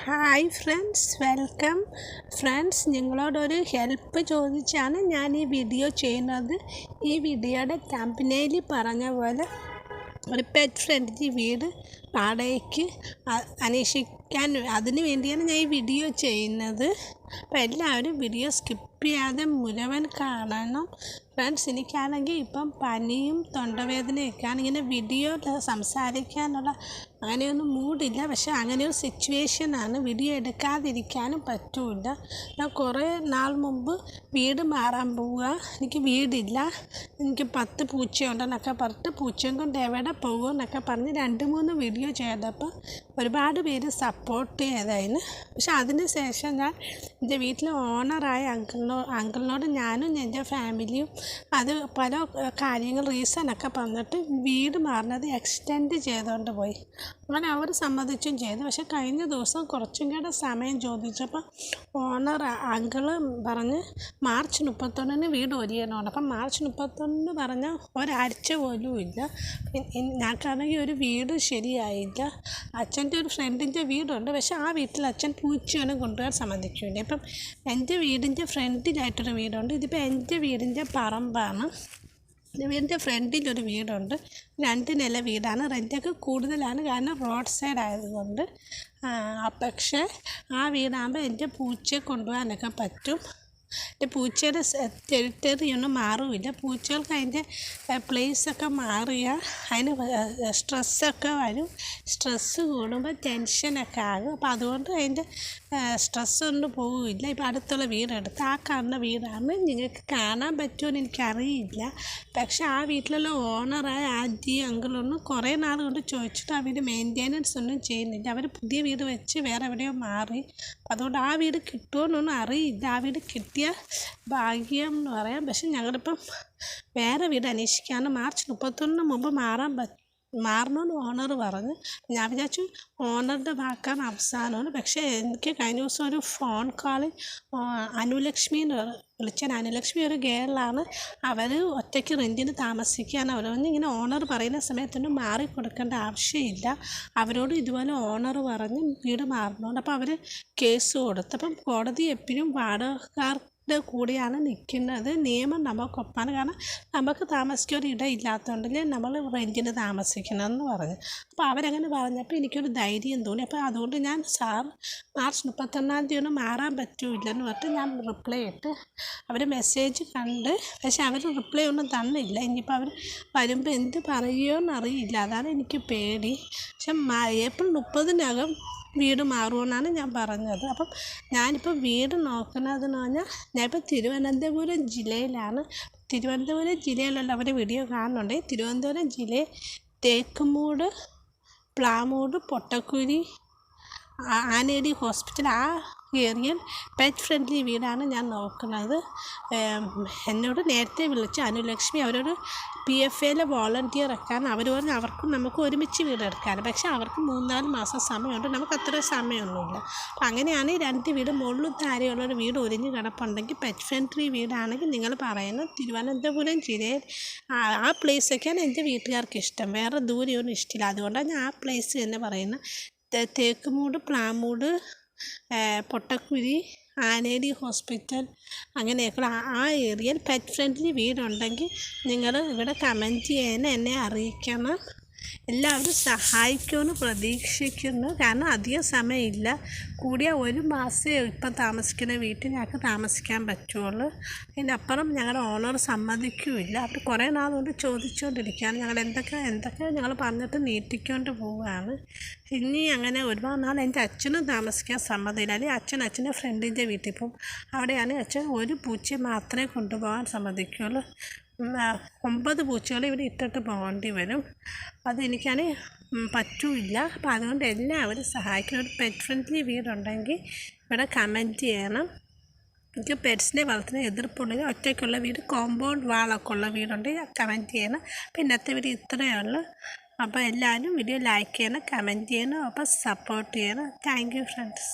Hi friends, welcome. Friends, നിങ്ങളോടൊരു help ചോദിച്ചാണ് ഞാൻ ഈ വീഡിയോ ചെയ്യുന്നത്. ഈ വീഡിയോയുടെ തമ്പനയിൽ പറഞ്ഞ പോലെ ഒരു പെറ്റ് ഫ്രണ്ട്ലി വീട് വാടകയ്ക്ക് അന്വേഷിക്കാൻ, അതിന് വേണ്ടിയാണ് ഞാൻ ഈ വീഡിയോ ചെയ്യുന്നത്. അപ്പോൾ എല്ലാവരും വീഡിയോ സ്കിപ്പ് ചെയ്യാതെ മുഴുവൻ കാണണം. ഫ്രണ്ട്സ്, എനിക്കാണെങ്കിൽ ഇപ്പം പനിയും തൊണ്ടവേദനയൊക്കെയാണ്. ഇങ്ങനെ വീഡിയോ സംസാരിക്കാനുള്ള അങ്ങനെയൊന്നും മൂഡില്ല. പക്ഷേ അങ്ങനെയൊരു സിറ്റുവേഷനാണ്. വീഡിയോ എടുക്കാതിരിക്കാനും പറ്റില്ല. ഞാൻ കുറേ നാൾ മുമ്പ് വീട് മാറാൻ പോവുക. എനിക്ക് വീടില്ല, എനിക്ക് 10 പൂച്ചയുണ്ടെന്നൊക്കെ പറഞ്ഞിട്ട് പൂച്ചയും കൊണ്ട് എവിടെ പോകുമെന്നൊക്കെ പറഞ്ഞ് 2-3 വീഡിയോ ചെയ്തപ്പോൾ ഒരുപാട് പേര് സപ്പോർട്ട് ചെയ്തതിന്. പക്ഷെ അതിന് ശേഷം ഞാൻ എൻ്റെ വീട്ടിലെ ഓണറായ അങ്കിളിനോട് ഞാനും എൻ്റെ ഫാമിലിയും അത് പല കാര്യങ്ങൾ റീസണൊക്കെ പറഞ്ഞിട്ട് വീട് മാറുന്നത് എക്സ്റ്റെൻഡ് ചെയ്തുകൊണ്ട് പോയി. അങ്ങനെ അവർ സമ്മതിച്ചും ചെയ്തു. പക്ഷെ കഴിഞ്ഞ ദിവസം കുറച്ചും കൂടെ സമയം ചോദിച്ചപ്പോൾ ഓണർ അങ്കിള് പറഞ്ഞ് മാർച്ച് 31 വീട് ഒഴിയണമാണ്. അപ്പം മാർച്ച് 31 പറഞ്ഞാൽ ഒരാഴ്ച പോലും ഇല്ല. ഞങ്ങൾക്കാണെങ്കിൽ ഒരു വീട് ശരിയായില്ല. അച്ഛൻ്റെ ഒരു ഫ്രണ്ടിൻ്റെ വീടുണ്ട്, പക്ഷെ ആ വീട്ടിൽ അച്ഛൻ പൂച്ചയൊന്നും കൊണ്ടുപോകാൻ സമ്മതിക്കില്ല. ഇപ്പം എൻ്റെ വീടിൻ്റെ ഫ്രണ്ടിലായിട്ടൊരു വീടുണ്ട്. ഇതിപ്പോൾ എൻ്റെ വീടിൻ്റെ പറമ്പാണ്. വീടിൻ്റെ ഫ്രണ്ടിലൊരു വീടുണ്ട്. 2 നില വീടാണ്. റെൻ്റൊക്കെ കൂടുതലാണ്, കാരണം റോഡ് സൈഡ് ആയതുകൊണ്ട്. പക്ഷേ ആ വീടാകുമ്പോൾ എൻ്റെ പൂച്ചയെ കൊണ്ടുപോകാനൊക്കെ പറ്റും. എൻ്റെ പൂച്ചയുടെ ടെറിട്ടറി ഒന്നും മാറില്ല. പൂച്ചകൾക്ക് അതിൻ്റെ പ്ലേസൊക്കെ മാറിയാൽ അതിന് സ്ട്രെസ്സൊക്കെ വരും. സ്ട്രെസ്സ് കൂടുമ്പോൾ ടെൻഷനൊക്കെ ആകും. അപ്പോൾ അതുകൊണ്ട് അതിൻ്റെ സ്ട്രെസ്സൊന്നും പോവില്ല. ഇപ്പോൾ അടുത്തുള്ള വീടെടുത്ത് ആ കാണുന്ന വീടാണ്. നിങ്ങൾക്ക് കാണാൻ പറ്റുമെന്ന് എനിക്കറിയില്ല. പക്ഷേ ആ വീട്ടിലുള്ള ഓണറായ ആൻറ്റി അങ്കിളൊന്നും കുറേ നാൾ കൊണ്ട് ചോദിച്ചിട്ട് അവർ മെയിൻ്റെനൻസ് ഒന്നും ചെയ്യുന്നില്ല. അവർ പുതിയ വീട് വെച്ച് വേറെ എവിടെയോ മാറി. അതുകൊണ്ട് ആ വീട് കിട്ടുമെന്നൊന്നും അറിയില്ല. ആ വീട് കിട്ടിയ ഭാഗ്യം എന്ന് പറയാം. പക്ഷെ ഞങ്ങളിപ്പം വേറെ വീട് അന്വേഷിക്കുകയാണ്. മാർച്ച് 31 മുമ്പ് മാറണമെന്ന് ഓണർ പറഞ്ഞ്. ഞാൻ വിചാരിച്ചു ഓണറുടെ വാക്കാണ് അവസാനമാണ്. പക്ഷേ എനിക്ക് കഴിഞ്ഞ ദിവസം ഒരു ഫോൺ കോളിൽ അനുലക്ഷ്മിന്ന് വിളിച്ചാൽ, അനുലക്ഷ്മി ഒരു ഗേളാണ്. അവർ ഒറ്റയ്ക്ക് റെൻറ്റിന് താമസിക്കുകയാണ്. അവർ ഇങ്ങനെ ഓണർ പറയുന്ന സമയത്തൊന്നും മാറി കൊടുക്കേണ്ട ആവശ്യമില്ല. അവരോട് ഇതുപോലെ ഓണർ പറഞ്ഞ് വീട് മാറണോണ്ട് അപ്പോൾ അവർ കേസ് കൊടുത്തു. അപ്പം കോടതി എപ്പോഴും വാടകക്കാർക്ക് കൂടിയാണ് നിൽക്കുന്നത്. നിയമം നമുക്കൊപ്പാണ്. കാരണം നമുക്ക് താമസിക്കാൻ ഒരു ഇടയില്ലാത്തതുകൊണ്ടല്ലേ നമ്മൾ റെൻറ്റിന് താമസിക്കണമെന്ന് പറഞ്ഞു. അപ്പോൾ അവരങ്ങനെ പറഞ്ഞപ്പോൾ എനിക്കൊരു ധൈര്യം തോന്നി. അപ്പോൾ അതുകൊണ്ട് ഞാൻ മാർച്ച് 31 മാറാൻ പറ്റില്ലെന്ന് പറഞ്ഞിട്ട് ഞാൻ റിപ്ലൈ ഇട്ട്. അവർ മെസ്സേജ് കണ്ട്, പക്ഷെ അവർ റിപ്ലൈ ഒന്നും തന്നില്ല. ഇനിയിപ്പോൾ അവർ വരുമ്പോൾ എന്ത് പറയുമോയെന്നറിയില്ല. അതാണ് എനിക്ക് പേടി. പക്ഷെ ഏപ്രിൽ 30-നകം വീട് മാറുമെന്നാണ് ഞാൻ പറഞ്ഞത്. അപ്പം ഞാനിപ്പോൾ വീട് നോക്കുന്നതെന്ന് പറഞ്ഞാൽ, ഞാനിപ്പോൾ തിരുവനന്തപുരം ജില്ലയിലാണ്. തിരുവനന്തപുരം ജില്ലയിലുള്ളവരെ വീഡിയോ കാണുന്നുണ്ട്. തിരുവനന്തപുരം ജില്ലയിൽ തേക്കുമൂട്, പ്ലാമൂട്, പൊട്ടക്കുരി, ആനേടി ഹോസ്പിറ്റൽ ആ ഏരിയയിൽ പെറ്റ് ഫ്രണ്ട്ലി വീടാണ് ഞാൻ നോക്കുന്നത്. എന്നോട് നേരത്തെ വിളിച്ച അനുലക്ഷ്മി അവരോട് PFAയിൽ വോളണ്ടിയർ വെക്കാൻ അവർ പറഞ്ഞ് അവർക്കും നമുക്ക് ഒരുമിച്ച് വീടെടുക്കാൻ. പക്ഷേ അവർക്ക് 3-4 മാസം സമയമുണ്ട്. നമുക്ക് അത്ര സമയമൊന്നുമില്ല. അപ്പം അങ്ങനെയാണ് 2 വീട് മുകളിലും താഴെയുള്ളൊരു വീട് ഒരിഞ്ഞ് കിടപ്പുണ്ടെങ്കിൽ പെറ്റ് ഫ്രണ്ട്ലി വീടാണെങ്കിൽ നിങ്ങൾ പറയുന്നത് തിരുവനന്തപുരം ജില്ലയിൽ ആ പ്ലേസൊക്കെയാണ് എൻ്റെ വീട്ടുകാർക്ക് ഇഷ്ടം. വേറെ ദൂരെയൊന്നും ഇഷ്ടമില്ല. അതുകൊണ്ടാണ് ഞാൻ ആ പ്ലേസ് തന്നെ പറയുന്നത്. തേക്കുമൂട്, പ്ലാമൂട്, പൊട്ടക്കുരി, ആനേടി ഹോസ്പിറ്റൽ, അങ്ങനെയൊക്കെ ആ ഏരിയയിൽ പെറ്റ് ഫ്രണ്ട്ലി വീടുണ്ടെങ്കിൽ നിങ്ങൾ ഇവിടെ കമൻറ്റ് ചെയ്യാൻ എന്നെ അറിയിക്കണം. എല്ലാവരും സഹായിക്കുമെന്ന് പ്രതീക്ഷിക്കുന്നു. കാരണം അധികം സമയമില്ല. കൂടിയ 1 മാസമേ ഇപ്പം താമസിക്കുന്ന വീട്ടിൽ ഞങ്ങൾക്ക് താമസിക്കാൻ പറ്റുള്ളൂ. അതിനപ്പുറം ഞങ്ങളുടെ ഓണർ സമ്മതിക്കില്ല. അവർ കുറേ നാളുകൊണ്ട് ചോദിച്ചുകൊണ്ടിരിക്കുകയാണ്. ഞങ്ങൾ എന്തൊക്കെ ഞങ്ങൾ പറഞ്ഞിട്ട് നീട്ടിക്കൊണ്ട് പോവുകയാണ്. ഇനി അങ്ങനെ ഒരുപാട് നാൾ എൻ്റെ അച്ഛനും താമസിക്കാൻ സമ്മതമില്ല. അല്ലെങ്കിൽ അച്ഛൻ്റെ ഫ്രണ്ടിൻ്റെ വീട്ടിൽ പോകും. അവിടെയാണ് അച്ഛൻ ഒരു പൂച്ചയെ മാത്രമേ കൊണ്ടുപോകാൻ സമ്മതിക്കുള്ളൂ. 9 പൂച്ചകൾ ഇവിടെ ഇട്ടിട്ട് പോകേണ്ടി വരും. അതെനിക്കാണെങ്കിൽ പറ്റില്ല. അപ്പോൾ അതുകൊണ്ട് എല്ലാവരും സഹായിക്കണം. ഒരു പെറ്റ് ഫ്രണ്ട്ലി വീടുണ്ടെങ്കിൽ ഇവിടെ കമൻറ്റ് ചെയ്യണം. എനിക്ക് പെറ്റ്സിനെ വളർത്തുന്ന എതിർപ്പുണ്ടെങ്കിൽ ഒറ്റയ്ക്കുള്ള വീട്, കോമ്പൗണ്ട് വാളൊക്കെ ഉള്ള വീടുണ്ടെങ്കിൽ കമൻറ്റ് ചെയ്യണം. അപ്പോൾ ഇന്നത്തെ വീഡിയോ ഇത്രയേ ഉള്ളൂ. അപ്പോൾ എല്ലാവരും വീഡിയോ ലൈക്ക് ചെയ്യണം, കമൻറ്റ് ചെയ്യണം, അപ്പോൾ സപ്പോർട്ട് ചെയ്യണം. Thank you friends.